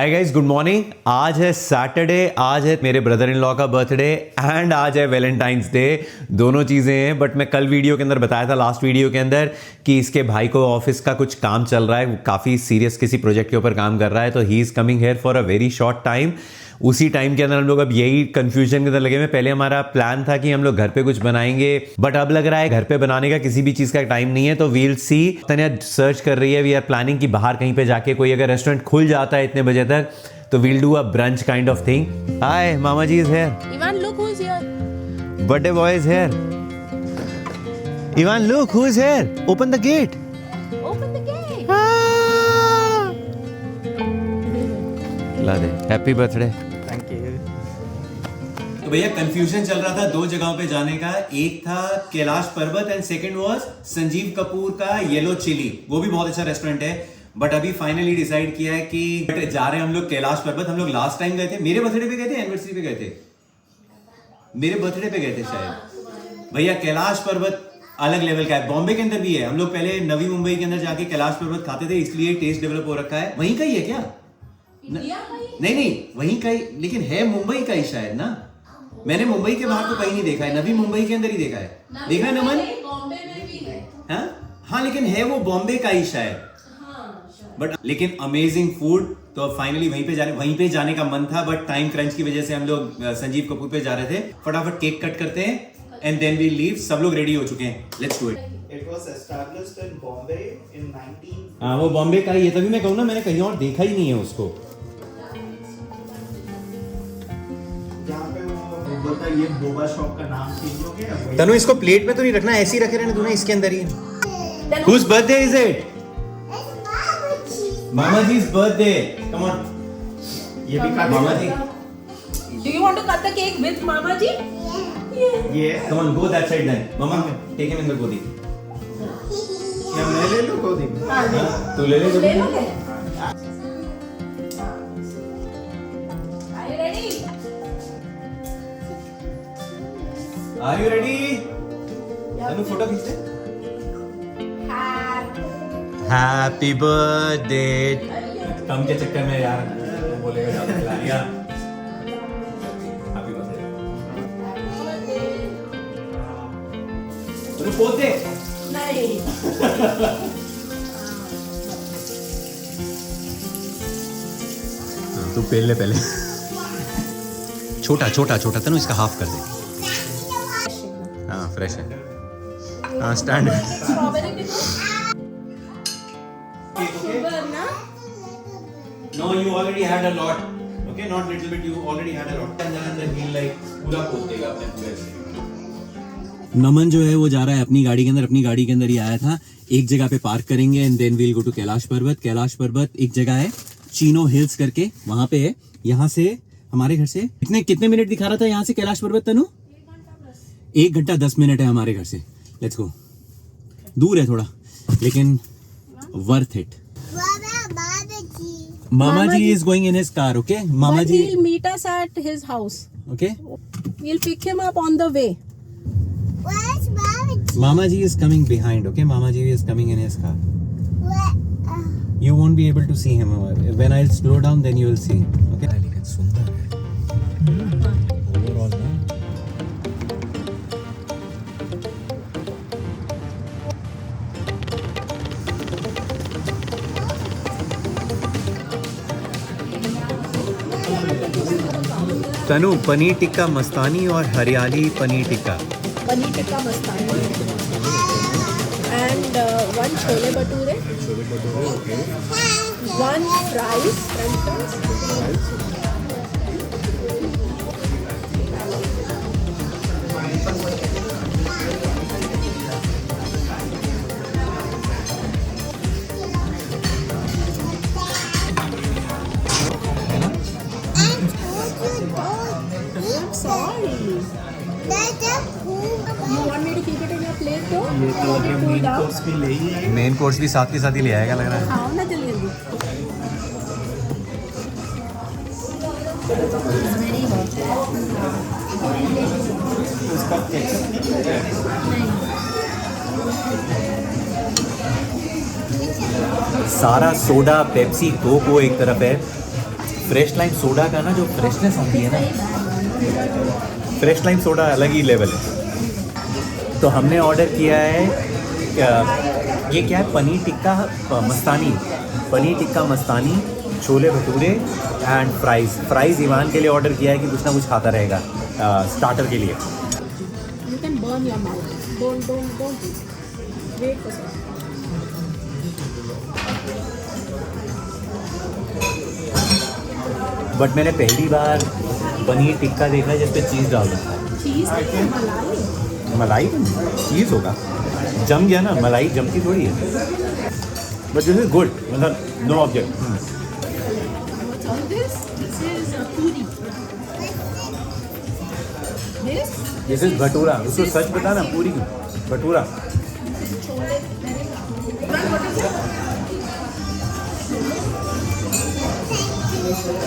Hi guys, good morning. आज है Saturday, आज है मेरे ब्रदर इन लॉ का बर्थडे एंड आज है वैलेंटाइंस डे। दोनों चीज़ें हैं, बट मैं कल वीडियो के अंदर बताया था, लास्ट वीडियो के अंदर, कि इसके भाई को ऑफिस का कुछ काम चल रहा है, काफ़ी सीरियस किसी प्रोजेक्ट के ऊपर काम कर रहा है, तो he is coming here for a very short time. उसी टाइम के अंदर हम लोग अब यही कंफ्यूजन के अंदर लगे हुए। पहले हमारा प्लान था कि हम लोग घर पे कुछ बनाएंगे, बट अब लग रहा है घर पे बनाने का किसी भी चीज़ का टाइम नहीं है, तो वील सी। तन्या सर्च कर रही है, वी आर प्लानिंग कि बाहर कहीं पे जाके कोई अगर रेस्टोरेंट खुल जाता है इतने बजे तक, तो we'll do a brunch kind of thing. Hi, Mama ji is here. Ivan, look who's here. Birthday boy is here. Ivan, look who is here. Open the gate. Open the gate. ला दे. Happy birthday. Thank you. तो भैया confusion चल रहा था दो जगहों पे जाने का। एक था कैलाश पर्वत and second was Sanjeev Kapoor का येलो चिली। वो भी बहुत अच्छा रेस्टोरेंट है, बट अभी फाइनली डिसाइड किया है कि जा रहे हैं हम लोग कैलाश पर्वत। हम लोग लास्ट टाइम गए थे, मेरे बर्थडे पे गए थे, एनिवर्सरी पे गए थे, मेरे बर्थडे पे गए थे शायद। भैया कैलाश पर्वत अलग लेवल का है, बॉम्बे के अंदर भी है। हम लोग पहले नवी मुंबई के अंदर जाके कैलाश पर्वत खाते थे, इसलिए टेस्ट डेवलप हो रखा है। वहीं का ही है क्या? नहीं, वहीं का ही, लेकिन है मुंबई का ही शायद ना। मैंने मुंबई के बाहर तो कहीं नहीं देखा है, नवी मुंबई के अंदर ही देखा है। देखा है नमन? बॉम्बे में भी है। हाँ, लेकिन है वो बॉम्बे का ही शायद। बट लेकिन अमेजिंग फूड। तो फाइनली वहीं पे जाने का मन था, बट टाइम क्रंच की वजह से हम लोग संजीव कपूर पे जा रहे थे। फटाफट केक कट करते हैं एंड देन वी लीव। सब लोग रेडी हो चुके हैं, let's do it. It was established in Bombay in 19 हाँ, वो बॉम्बे का ही है, तभी मैं कहूँ ना, मैंने कहीं और देखा ही नहीं है उसको। जहाँ पे वो बोलता है ये बोबा शॉप का नाम चेंज हो गया। तनु, इसको प्लेट में तो नहीं रखना, ऐसे ही रखे रहने दो ना, इसके अंदर ही। Whose birthday is it? Mama ji's birthday. Come on. ये भी काट Mama ji. Do you want to cut the cake with Mama ji? ये Come on, go that side then. Mama, take him in the गोदी। क्या मैं ले लूँ गोदी में? हाँ, तू ले ले गोदी ले में। लोगे? Are you ready? Are you ready? Tanu photo खींच ले। Happy birthday. कम के चक्कर में यार बोलेगा ज्यादा खिला दिया। Happy birthday. तनु पोत दे। नहीं। तू पेल ले पहले। छोटा तनु, इसका हाफ कर दे। हाँ, फ्रेश है। हाँ, स्टैंड। Strawberry भी दो? Sugar ना? No, you already had a lot. Okay, not little bit. You already had a lot. And then he'll like पूरा पोत देगा अपने पूरे से। नमन जो है वो जा रहा है अपनी गाड़ी के अंदर। अपनी गाड़ी के अंदर ही आया था। एक जगह पे पार्क करेंगे and then we'll go to Kailash Parvat. Kailash पर्वत एक जगह है, चीनो हिल्स करके, वहां पे है। यहाँ से हमारे घर से कितने मिनट दिखा रहा था यहाँ से कैलाश पर्वत तनु? 1 घंटा 10 मिनट है हमारे घर से। Let's go. दूर है थोड़ा, लेकिन worth it. Mama ji is going in his car, okay? Mama But ji. he'll meet us at his house. Okay? We'll pick him up on the way. Mama ji is coming behind, okay? Mama ji is coming in his car. You won't be able to see him. When I'll slow down, then you will see. Okay? लेकिन सुंदर है। Overall ना। तनु, पनीर टिक्का मस्तानी और हरियाली पनीर टिक्का। पनीर टिक्का मस्तानी and one chole bhature, one fries, french fries, sorry. You want me to keep it in your plate though? ये तो Let it cool main down. Course भी ले ही आए। मेन कोर्स भी साथ के साथ ही ले आएगा लग रहा है। खाओ ना जल्दी जल्दी। सारा सोडा पेप्सी कोक वो एक तरफ है, फ्रेश लाइम सोडा का ना जो फ्रेशनेस आती है ना, फ्रेश लाइम सोडा अलग ही लेवल है। तो हमने ऑर्डर किया है ये क्या है, paneer tikka mastani, chole bhature and fries Evan के लिए ऑर्डर किया है कि कुछ ना कुछ खाता रहेगा स्टार्टर के लिए। You can burn your mouth. Don't eat. Wait for some. But मैंने पहली बार पनीर टिक्का देखा जिस पे चीज़ डाल रखा है। चीज़ नहीं, मलाई। मलाई चीज़ होगा, जम गया ना, मलाई जमती थोड़ी है। बट दिस इज गुड, मतलब no object. What's all this? This is puri. This is bhatura. उसको सच बता ना, पूरी भटूरा।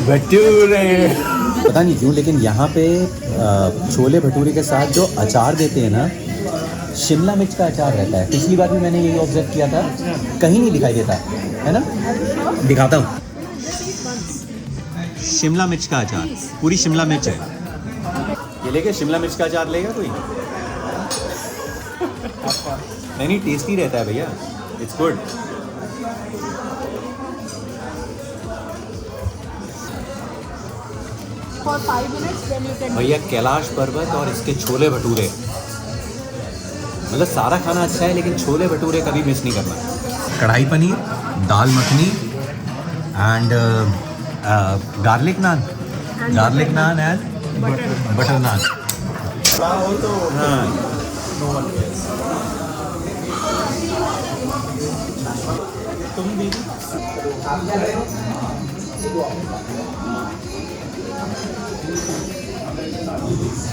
भटूरे पता नहीं क्यों, लेकिन यहाँ पे छोले भटूरे के साथ जो अचार देते हैं ना, शिमला मिर्च का अचार रहता है। पिछली बार भी मैंने यही ऑब्जर्व किया था, कहीं नहीं दिखाई देता है ना। दिखाता हूँ, शिमला मिर्च का अचार, पूरी शिमला मिर्च है। ये लेके शिमला मिर्च का अचार लेगा कोई? नहीं, टेस्टी रहता है भैया, it's good. For 5 minutes, then you can. भैया कैलाश पर्वत और इसके छोले भटूरे, मतलब सारा खाना अच्छा है लेकिन छोले भटूरे कभी मिस नहीं करना। Kadai paneer, dal makhani and garlic naan and butter naan. हाँ,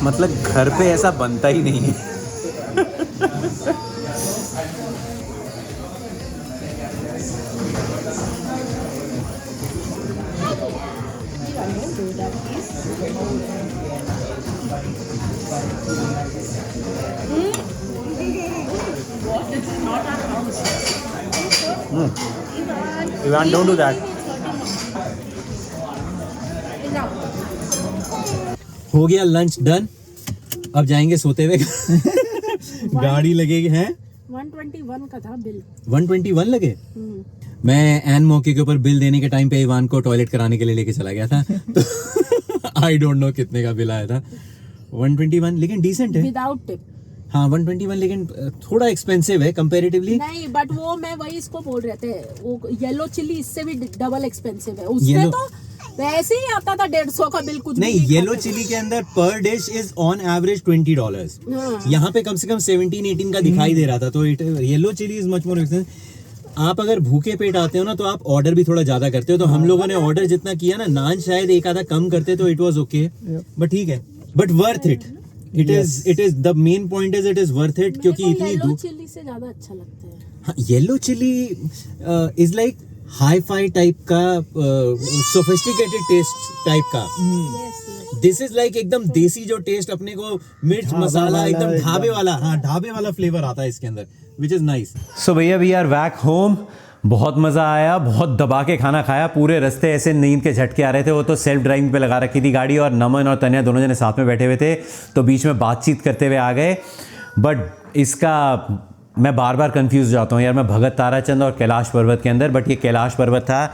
मतलब घर पे ऐसा बनता ही नहीं है। Ivan, don't do that. हो गया लंच डन, अब जाएंगे सोते हुए। गाड़ी लगेगी हैं 121 का था बिल। 121 लगे। मैं एन मौके के ऊपर बिल देने के टाइम पे इवान को टॉयलेट कराने के लिए लेके चला गया था, तो आई डोंट नो कितने का बिल आया था। 121 लेकिन डिसेंट है विदाउट टिप। हाँ 121 लेकिन थोड़ा एक्सपेंसिव है कंपैरेटिवली। नहीं, बट वो मैं वही इसको बोल रहे थे, वो येलो चिल्ली इससे भी डबल एक्सपेंसिव है। उसमें तो वैसे ही आता था 150 का बिल, कुछ नहीं। येलो चिली के अंदर पर डिश इज ऑन एवरेज $20। यहाँ पे कम से कम 17-18 का दिखाई दे रहा था, तो yellow chilli is much more expensive. आप अगर भूखे पेट आते हो ना, तो आप ऑर्डर भी थोड़ा ज्यादा करते हो। तो हम लोगों ने ऑर्डर जितना किया ना, नान शायद एक आधा कम करते तो इट वाज ओके, बट ठीक है, but worth it. It is the main point is it is worth it, क्योंकि इतनी येलो चिल्ली से ज्यादा अच्छा लगता है। हाँ, yellow chilli is like hi fi type का, सोफिस्टिकेटेड टेस्ट टाइप का। दिस इज लाइक एकदम देसी जो टेस्ट अपने को मिर्च मसाला एकदम ढाबे वाला, हाँ ढाबे वाला फ्लेवर आता है इसके अंदर, विच इज नाइस। सो भैया वी आर बैक होम। बहुत मज़ा आया, बहुत दबा के खाना खाया। पूरे रास्ते ऐसे नींद के झटके आ रहे थे। वो तो सेल्फ ड्राइविंग पे लगा रखी थी गाड़ी, और नमन और तन्या दोनों जने साथ में बैठे हुए थे, तो बीच में बातचीत करते हुए आ गए। बट इसका मैं बार बार कंफ्यूज जाता हूँ यार, मैं भगत ताराचंद और कैलाश पर्वत के अंदर, बट ये कैलाश पर्वत था।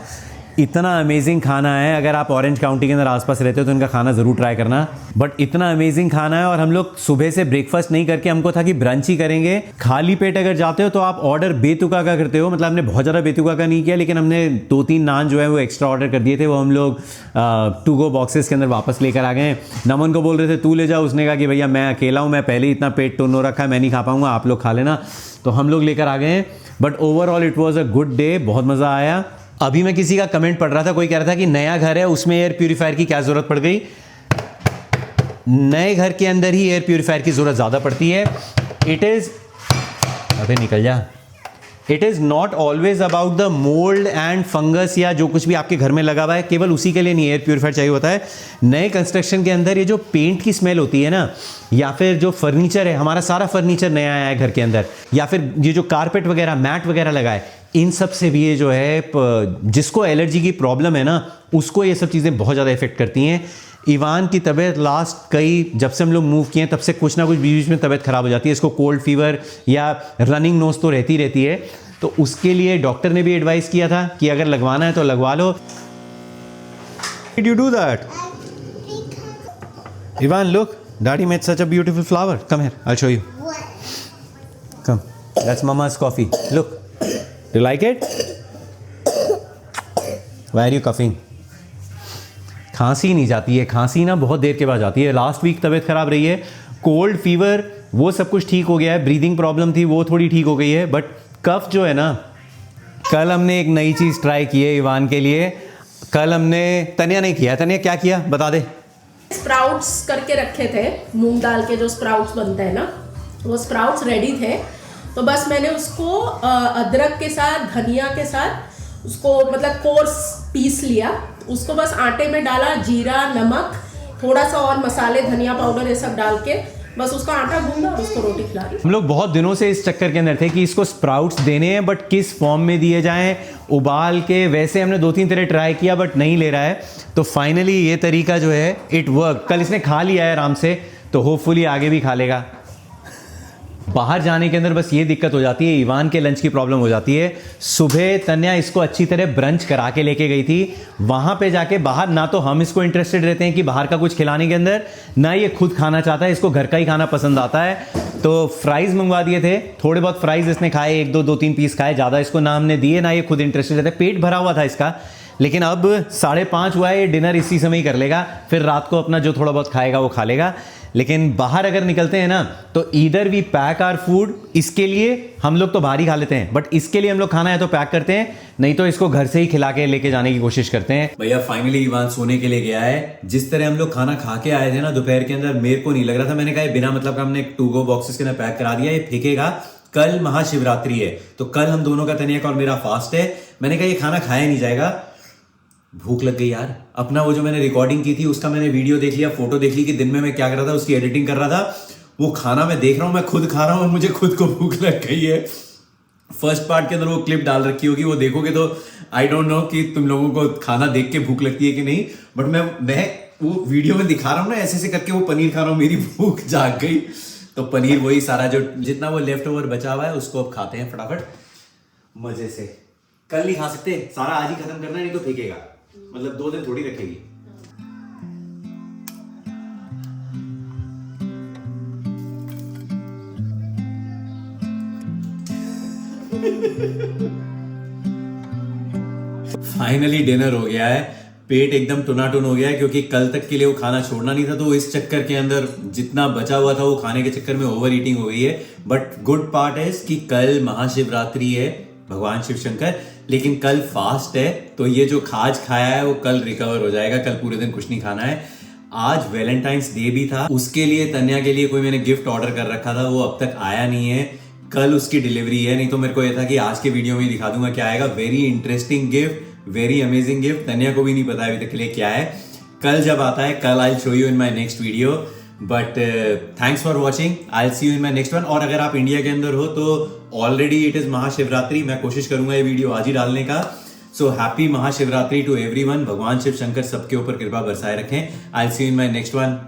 इतना अमेजिंग खाना है, अगर आप ऑरेंज काउंटी के अंदर आसपास रहते हो तो इनका खाना ज़रूर ट्राई करना। बट इतना अमेजिंग खाना है, और हम लोग सुबह से ब्रेकफास्ट नहीं करके, हमको था कि ब्रंच ही करेंगे। खाली पेट अगर जाते हो तो आप ऑर्डर बेतुका का करते हो, मतलब हमने बहुत ज़्यादा बेतुका का नहीं किया, लेकिन हमने 2-3 नान जो है वो एक्स्ट्रा ऑर्डर कर दिए थे। वो हम लोग टू गो बॉक्सेस के अंदर वापस लेकर आ गए। नमन को बोल रहे थे तू ले जाओ, उसने कहा कि भैया मैं अकेला हूँ, मैं पहले ही इतना पेट टोनो रखा है, मैं नहीं खा पाऊँगा, आप लोग खा लेना। तो हम लोग लेकर आ गए। But overall it was a good day, बहुत मज़ा आया। अभी मैं किसी का कमेंट पढ़ रहा था, कोई कह रहा था कि नया घर है उसमें एयर प्यूरीफायर की क्या ज़रूरत पड़ गई। नए घर के अंदर ही एयर प्यूरीफायर की ज़रूरत ज़्यादा पड़ती है। इट इज़, अबे निकल जा, it is not always about the mould and fungus या जो कुछ भी आपके घर में लगा हुआ है, केवल उसी के लिए नहीं एयर प्यूरीफायर चाहिए होता है। नए कंस्ट्रक्शन के अंदर ये जो पेंट की स्मेल होती है ना, या फिर जो फर्नीचर है, हमारा सारा फर्नीचर नया आया है घर के अंदर, या फिर ये जो कारपेट वगैरह मैट वगैरह लगा है, इन सब से भी ये जो है जिसको एलर्जी की प्रॉब्लम है ना उसको ये सब चीज़ें बहुत ज़्यादा इफेक्ट करती हैं। इवान की तबीयत जब से हम लोग मूव किए हैं तब से कुछ ना कुछ बीच में तबीयत खराब हो जाती है। इसको कोल्ड फीवर या रनिंग नोज तो रहती है। तो उसके लिए डॉक्टर ने भी एडवाइस किया था कि अगर लगवाना है तो लगवा लो। Did you do that? Ivan, look, Daddy made such a beautiful flower. Come here, I'll show you. Come, that's Mama's coffee. Look, do you like it? Why are you coughing? खांसी नहीं जाती है, खांसी ना बहुत देर के बाद जाती है। लास्ट वीक तबीयत खराब रही है, कोल्ड फीवर वो सब कुछ ठीक हो गया है, ब्रीदिंग प्रॉब्लम थी वो थोड़ी ठीक हो गई है, बट कफ जो है ना, कल हमने एक नई चीज़ ट्राई की है इवान के लिए। कल हमने, तनिया नहीं किया, तनिया क्या किया बता दे। स्प्राउट्स करके रखे थे, मूंग दाल के जो स्प्राउट्स बनते हैं ना, वो स्प्राउट्स रेडी थे। तो बस मैंने उसको अदरक के साथ, धनिया के साथ उसको मतलब कोर्स पीस लिया। उसको बस आटे में डाला, जीरा, नमक, थोड़ा सा और मसाले, धनिया पाउडर ये सब डाल के बस उसका आटा गूंदा और उसको रोटी खिला दी। हम लोग बहुत दिनों से इस चक्कर के अंदर थे कि इसको स्प्राउट्स देने हैं, बट किस फॉर्म में दिए जाएं, उबाल के, वैसे हमने 2-3 तरह ट्राई किया बट नहीं ले रहा है। तो फाइनली ये तरीका जो है इट वर्क। कल इसने खा लिया है आराम से, तो होपफुली आगे भी खा लेगा। बाहर जाने के अंदर बस ये दिक्कत हो जाती है, इवान के लंच की प्रॉब्लम हो जाती है। सुबह तन्या इसको अच्छी तरह ब्रंच करा के लेके गई थी। वहां पे जाके बाहर ना तो हम इसको इंटरेस्टेड रहते हैं कि बाहर का कुछ खिलाने के अंदर, ना ये खुद खाना चाहता है, इसको घर का ही खाना पसंद आता है। तो फ्राइज मंगवा दिए थे, थोड़े बहुत फ्राइज इसने खाए, 1-2-3 पीस खाए, ज़्यादा इसको ना हमने दिए ना ये खुद इंटरेस्टेड रहता है। पेट भरा हुआ था इसका, लेकिन अब 5:30 हुआ है, ये डिनर इसी समय ही कर लेगा, फिर रात को अपना जो थोड़ा बहुत खाएगा वो खा लेगा। लेकिन बाहर अगर निकलते हैं ना तो either we pack our food, इसके लिए हम लोग तो बाहर ही खा लेते हैं, बट इसके लिए हम लोग खाना है तो पैक करते हैं, नहीं तो इसको घर से ही खिला के लेके जाने की कोशिश करते हैं। भैया फाइनली इवान सोने के लिए गया है। जिस तरह हम लोग खाना खा के आए थे ना दोपहर के अंदर, मेरे को नहीं लग रहा था, मैंने कहा बिना मतलब का हमने 2 गो बॉक्सेस के अंदर पैक करा दिया, ये फेंकेगा। कल महाशिवरात्रि है, तो कल हम दोनों का, तनिया का और मेरा फास्ट है। मैंने कहा ये खाना खाया नहीं जाएगा। भूख लग गई यार। अपना वो जो मैंने रिकॉर्डिंग की थी उसका मैंने वीडियो देख लिया, फोटो देख ली कि दिन में मैं क्या कर रहा था, उसकी एडिटिंग कर रहा था। वो खाना मैं देख रहा हूँ, मैं खुद खा रहा हूँ और मुझे खुद को भूख लग गई है। फर्स्ट पार्ट के अंदर वो क्लिप डाल रखी होगी, वो देखोगे तो आई डोंट नो कि तुम लोगों को खाना देख के भूख लगती है कि नहीं, बट मैं वो वीडियो में दिखा रहा हूँ ना, ऐसे ऐसे करके वो पनीर खा रहा हूँ, मेरी भूख जाग गई। तो पनीर वही सारा जो जितना वो लेफ्ट ओवर बचा हुआ है उसको अब खाते हैं फटाफट मजे से। कल नहीं खा सकते, सारा आज ही खत्म करना है, नहीं तो फेंकेगा। मतलब 2 दिन थोड़ी रखेगी। फाइनली डिनर हो गया है, पेट एकदम टुनाटुन हो गया है, क्योंकि कल तक के लिए वो खाना छोड़ना नहीं था, तो इस चक्कर के अंदर जितना बचा हुआ था वो खाने के चक्कर में ओवर ईटिंग हो गई है। बट गुड पार्ट है कि कल महाशिवरात्रि है, भगवान शिव शंकर, लेकिन कल फास्ट है, तो ये जो खाज खाया है वो कल रिकवर हो जाएगा। कल पूरे दिन कुछ नहीं खाना है। आज वैलेंटाइंस डे भी था, उसके लिए तन्या के लिए कोई मैंने गिफ्ट ऑर्डर कर रखा था, वो अब तक आया नहीं है। कल उसकी डिलीवरी है, नहीं तो मेरे को ये था कि आज के वीडियो में ही दिखा दूंगा क्या आएगा। Very interesting gift, very amazing gift. Tanya को भी नहीं पता अभी तक के लिए क्या है। कल जब आता है, कल I will show you in my next video. But thanks for watching, I will see you in my next one. और अगर आप इंडिया के अंदर हो तो ऑलरेडी इट इज महाशिवरात्रि, मैं कोशिश करूंगा ये वीडियो आज ही डालने का। So happy Mahashivratri to everyone. भगवान शिव शंकर सबके ऊपर कृपा बरसाए रखें। I will see you in my next one.